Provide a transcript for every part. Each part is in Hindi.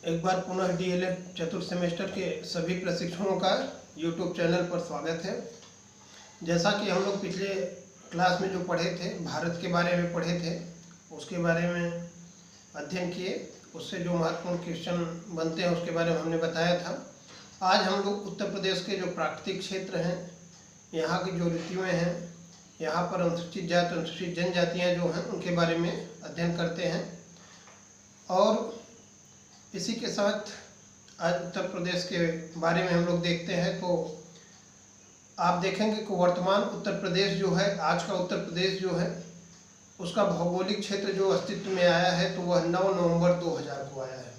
एक बार पुनः डीएलएड चतुर्थ सेमेस्टर के सभी प्रशिक्षुओं का यूट्यूब चैनल पर स्वागत है। जैसा कि हम लोग पिछले क्लास में जो पढ़े थे, भारत के बारे में पढ़े थे, उसके बारे में अध्ययन किए, उससे जो महत्वपूर्ण क्वेश्चन बनते हैं उसके बारे में हमने बताया था। आज हम लोग उत्तर प्रदेश के जो प्राकृतिक क्षेत्र हैं, यहाँ की जो ऋतुएँ हैं, यहाँ पर अनुसूचित जाति अनुसूचित जनजातियाँ जो हैं उनके बारे में अध्ययन करते हैं। और इसी के साथ आज उत्तर प्रदेश के बारे में हम लोग देखते हैं। तो आप देखेंगे कि वर्तमान उत्तर प्रदेश जो है, आज का उत्तर प्रदेश जो है, उसका भौगोलिक क्षेत्र जो अस्तित्व में आया है तो वह 9 नवंबर 2000 को आया है।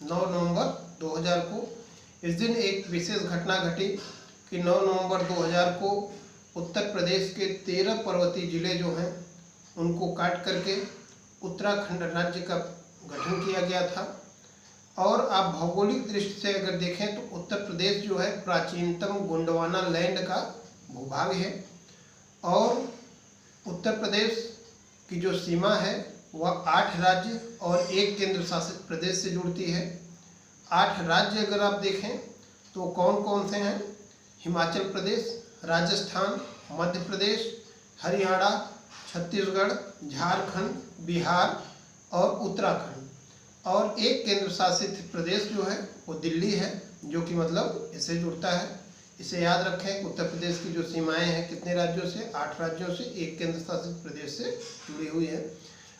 9 नवंबर 2000 को इस दिन एक विशेष घटना घटी कि 9 नवंबर 2000 को उत्तर प्रदेश के 13 पर्वतीय जिले जो हैं उनको काट करके उत्तराखंड राज्य का गठन किया गया था। और आप भौगोलिक दृष्टि से अगर देखें तो उत्तर प्रदेश जो है प्राचीनतम गोंडवाना लैंड का भूभाग है। और उत्तर प्रदेश की जो सीमा है वह 8 राज्य और 1 केंद्र शासित प्रदेश से जुड़ती है। 8 राज्य अगर आप देखें तो कौन कौन से हैं? हिमाचल प्रदेश, राजस्थान, मध्य प्रदेश, हरियाणा, छत्तीसगढ़, झारखंड, बिहार और उत्तराखंड। और 1 केंद्र शासित प्रदेश जो है वो दिल्ली है, जो कि मतलब इससे जुड़ता है। इसे याद रखें कि उत्तर प्रदेश की जो सीमाएं हैं कितने राज्यों से? 8 राज्यों से, 1 केंद्र शासित प्रदेश से जुड़ी हुई है।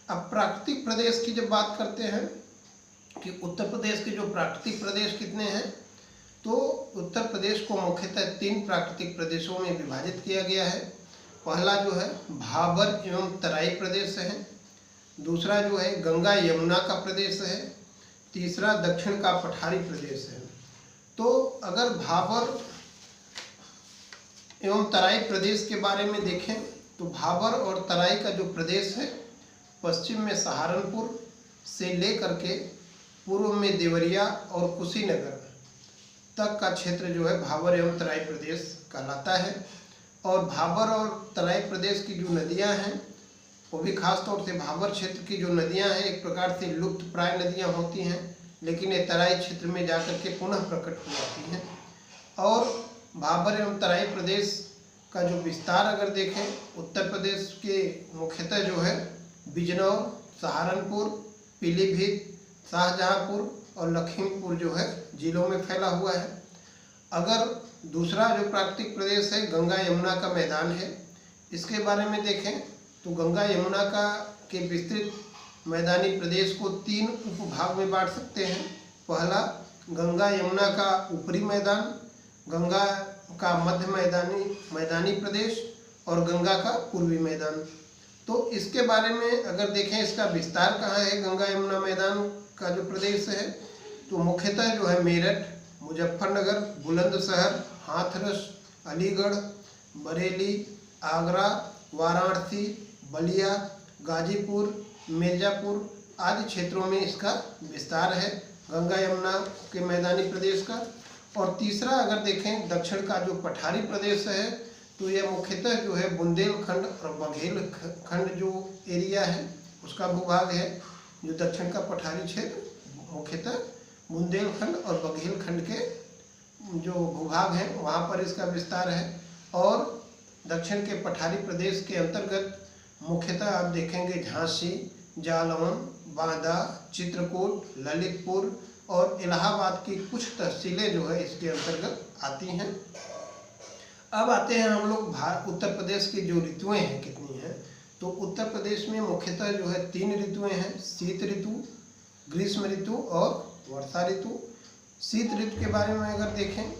अब प्राकृतिक प्रदेश की जब बात करते हैं कि उत्तर प्रदेश के जो प्राकृतिक प्रदेश कितने हैं, तो उत्तर प्रदेश को मुख्यतः 3 प्राकृतिक प्रदेशों में विभाजित किया गया है। पहला जो है भाबर एवं तराई प्रदेश है, दूसरा जो है गंगा यमुना का प्रदेश है, तीसरा दक्षिण का पठारी प्रदेश है। तो अगर भाबर एवं तराई प्रदेश के बारे में देखें तो भाबर और तराई का जो प्रदेश है, पश्चिम में सहारनपुर से लेकर के पूर्व में देवरिया और कुशीनगर तक का क्षेत्र जो है भाबर एवं तराई प्रदेश कहलाता है। और भाबर और तराई प्रदेश की जो नदियां हैं वो भी खास तौर से भाबर क्षेत्र की जो नदियां हैं एक प्रकार से लुप्त प्राय नदियां होती हैं, लेकिन ये तराई क्षेत्र में जाकर के पुनः प्रकट हो जाती हैं। और भाबर एवं तराई प्रदेश का जो विस्तार अगर देखें, उत्तर प्रदेश के मुख्यतः जो है बिजनौर, सहारनपुर, पीलीभीत, शाहजहांपुर और लखीमपुर जो है जिलों में फैला हुआ है। अगर दूसरा जो प्राकृतिक प्रदेश है गंगा यमुना का मैदान है, इसके बारे में देखें तो गंगा यमुना के विस्तृत मैदानी प्रदेश को 3 उपभाग में बांट सकते हैं। पहला गंगा यमुना का ऊपरी मैदान, गंगा का मध्य मैदानी प्रदेश और गंगा का पूर्वी मैदान। तो इसके बारे में अगर देखें इसका विस्तार कहाँ है, गंगा यमुना मैदान का जो प्रदेश है, तो मुख्यतः जो है मेरठ, मुजफ्फरनगर, बुलंदशहर, हाथरस, अलीगढ़, बरेली, आगरा, वाराणसी, बलिया, गाजीपुर, मिर्ज़ापुर आदि क्षेत्रों में इसका विस्तार है गंगा यमुना के मैदानी प्रदेश का। और तीसरा अगर देखें दक्षिण का जो पठारी प्रदेश है, तो यह मुख्यतः जो है बुंदेलखंड और बघेलखंड जो एरिया है उसका भूभाग है। जो दक्षिण का पठारी क्षेत्र मुख्यतः बुंदेलखंड और बघेलखंड के जो भूभाग हैं वहाँ पर इसका विस्तार है। और दक्षिण के पठारी प्रदेश के अंतर्गत मुख्यतः आप देखेंगे झांसी, जालौन, बांदा, चित्रकूट, ललितपुर और इलाहाबाद की कुछ तहसीलें जो है इसके अंतर्गत आती हैं। अब आते हैं हम लोग उत्तर प्रदेश की जो ऋतुएं हैं कितनी हैं। तो उत्तर प्रदेश में मुख्यतः जो है 3 ऋतुएं हैं, शीत ऋतु, ग्रीष्म ऋतु और वर्षा ऋतु। शीत ऋतु के बारे में अगर देखें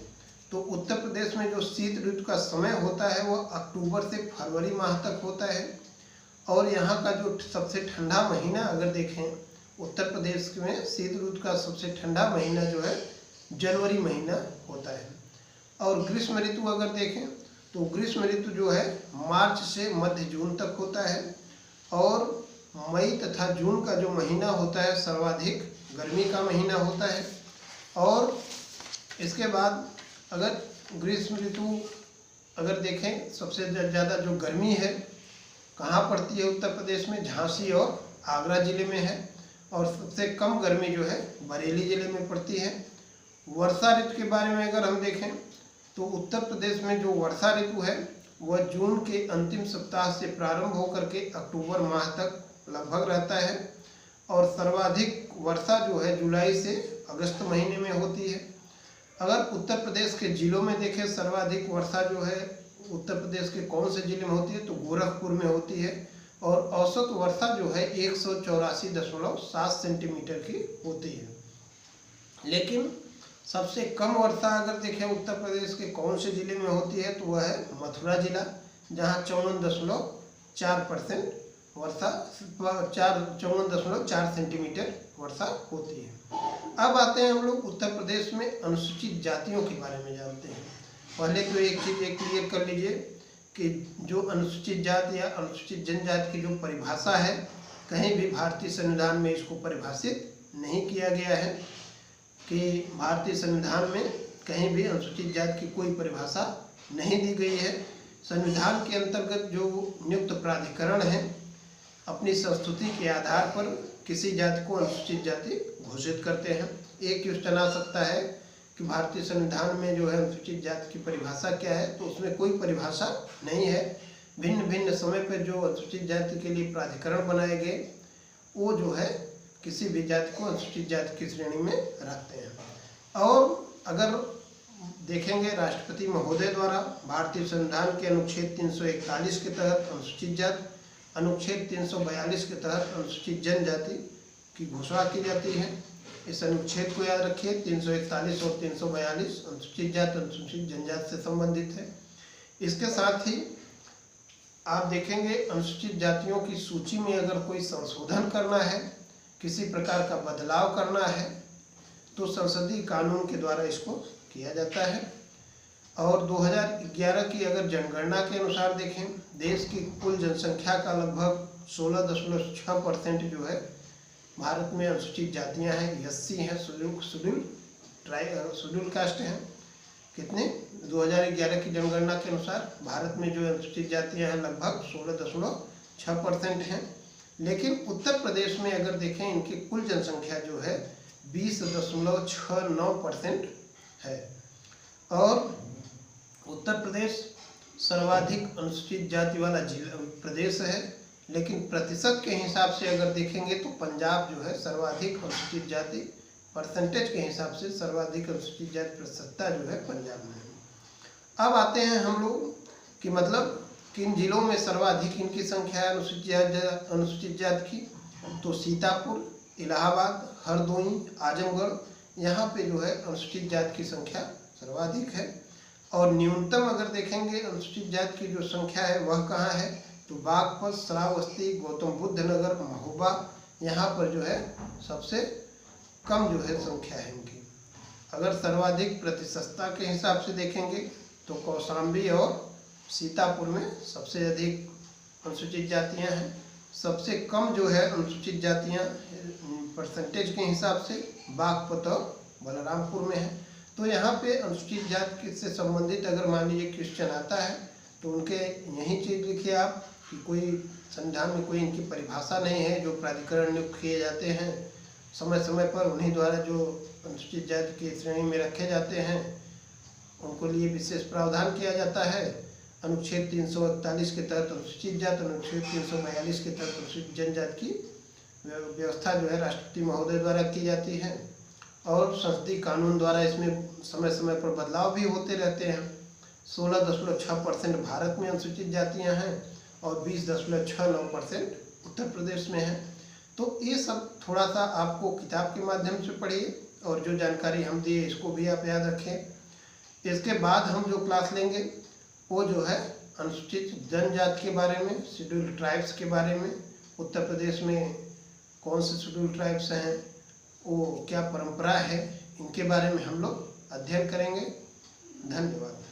तो उत्तर प्रदेश में जो शीत ऋतु का समय होता है वह अक्टूबर से फरवरी माह तक होता है। और यहाँ का जो सबसे ठंडा महीना अगर देखें उत्तर प्रदेश में शीत ऋतु का सबसे ठंडा महीना जो है जनवरी महीना होता है। और ग्रीष्म ऋतु अगर देखें तो ग्रीष्म ऋतु जो है मार्च से मध्य जून तक होता है। और मई तथा जून का जो महीना होता है सर्वाधिक गर्मी का महीना होता है। और इसके बाद अगर ग्रीष्म ऋतु अगर देखें सबसे ज़्यादा जो गर्मी है कहाँ पड़ती है उत्तर प्रदेश में? झांसी और आगरा जिले में है। और सबसे कम गर्मी जो है बरेली जिले में पड़ती है। वर्षा ऋतु के बारे में अगर हम देखें तो उत्तर प्रदेश में जो वर्षा ऋतु है वह जून के अंतिम सप्ताह से प्रारंभ होकर के अक्टूबर माह तक लगभग रहता है और सर्वाधिक वर्षा जो है जुलाई से अगस्त महीने में होती है। अगर उत्तर प्रदेश के जिलों में देखें सर्वाधिक वर्षा जो है उत्तर प्रदेश के कौन से जिले में होती है तो गोरखपुर में होती है और औसत वर्षा जो है 184.7 सेंटीमीटर की होती है। लेकिन सबसे कम वर्षा अगर देखें उत्तर प्रदेश के कौन से जिले में होती है तो वह है मथुरा जिला, जहां 54.4% वर्षा 54.4 सेंटीमीटर वर्षा होती है। अब आते हैं हम लोग उत्तर प्रदेश में अनुसूचित जातियों के बारे में जानते हैं। पहले तो एक चीज़ क्लियर कर लीजिए कि जो अनुसूचित जाति या अनुसूचित जनजाति की जो परिभाषा है कहीं भी भारतीय संविधान में इसको परिभाषित नहीं किया गया है कि भारतीय संविधान में कहीं भी अनुसूचित जाति की कोई परिभाषा नहीं दी गई है। संविधान के अंतर्गत जो नियुक्त प्राधिकरण है अपनी संस्तुति के आधार पर किसी जाति को अनुसूचित जाति घोषित करते हैं। एक क्वेश्चन आ सकता है कि भारतीय संविधान में जो है अनुसूचित जाति की परिभाषा क्या है, तो उसमें कोई परिभाषा नहीं है। भिन्न भिन्न समय पर जो अनुसूचित जाति के लिए प्राधिकरण बनाए गए वो जो है किसी भी जाति को अनुसूचित जाति की श्रेणी में रखते हैं। और अगर देखेंगे राष्ट्रपति महोदय द्वारा भारतीय संविधान के अनुच्छेद 341 के तहत अनुसूचित जाति, अनुच्छेद 342 के तहत अनुसूचित जनजाति की घोषणा की जाती है। इस अनुच्छेद को याद रखिए, 341 और 342 अनुसूचित जाति अनुसूचित जनजाति से संबंधित है। इसके साथ ही आप देखेंगे अनुसूचित जातियों की सूची में अगर कोई संशोधन करना है, किसी प्रकार का बदलाव करना है तो संसदीय कानून के द्वारा इसको किया जाता है। और 2011 की अगर जनगणना के अनुसार देखें देश की कुल जनसंख्या का लगभग 16.6% जो है भारत में अनुसूचित जातियां हैं, एससी हैं, शेड्यूल कास्ट हैं। कितने 2011 की जनगणना के अनुसार भारत में जो अनुसूचित जातियां हैं लगभग 16.6% हैं। लेकिन उत्तर प्रदेश में अगर देखें इनकी कुल जनसंख्या जो है 20.69% है और उत्तर प्रदेश सर्वाधिक अनुसूचित जाति वाला जिला प्रदेश है। लेकिन प्रतिशत के हिसाब से अगर देखेंगे तो पंजाब जो है सर्वाधिक अनुसूचित जाति परसेंटेज के हिसाब से सर्वाधिक अनुसूचित जाति प्रतिशतता जो है पंजाब में है। अब आते हैं हम लोग कि मतलब किन जिलों में सर्वाधिक इनकी संख्या है अनुसूचित जाति की, तो सीतापुर, इलाहाबाद, हरदोई, आजमगढ़, यहाँ पे जो है अनुसूचित जाति की संख्या सर्वाधिक है। और न्यूनतम अगर देखेंगे अनुसूचित जाति की जो संख्या है वह कहाँ है तो बागपत, श्रावस्ती, गौतम बुद्ध नगर, महोबा, यहाँ पर जो है सबसे कम जो है संख्या है इनकी। अगर सर्वाधिक प्रतिशतता के हिसाब से देखेंगे तो कौशाम्बी और सीतापुर में सबसे अधिक अनुसूचित जातियां हैं। सबसे कम जो है अनुसूचित जातियां परसेंटेज के हिसाब से बागपत और बलरामपुर में है। तो यहाँ पे अनुसूचित जाति से संबंधित अगर मान लीजिए क्वेश्चन आता है तो उनके यही चीज़ लिखिए आप कि कोई संविधान में कोई इनकी परिभाषा नहीं है। जो प्राधिकरण नियुक्त किए जाते हैं समय समय पर उन्हीं द्वारा जो अनुसूचित जाति की श्रेणी में रखे जाते हैं उनको लिए विशेष प्रावधान किया जाता है। अनुच्छेद 341 के तहत अनुसूचित जाति, अनुच्छेद 342 के तहत अनुसूचित जनजाति की व्यवस्था जो है राष्ट्रपति महोदय द्वारा की जाती है और संसदीय कानून द्वारा इसमें समय समय पर बदलाव भी होते रहते हैं। 16.6% भारत में अनुसूचित जातियां हैं और 20.69% उत्तर प्रदेश में है। तो ये सब थोड़ा सा आपको किताब के माध्यम से पढ़िए और जो जानकारी हम दिए इसको भी आप याद रखें। इसके बाद हम जो क्लास लेंगे वो जो है अनुसूचित जनजाति के बारे में, शेड्यूल ट्राइब्स के बारे में, उत्तर प्रदेश में कौन से शेड्यूल ट्राइब्स हैं, वो क्या परंपरा है, इनके बारे में हम लोग अध्ययन करेंगे। धन्यवाद।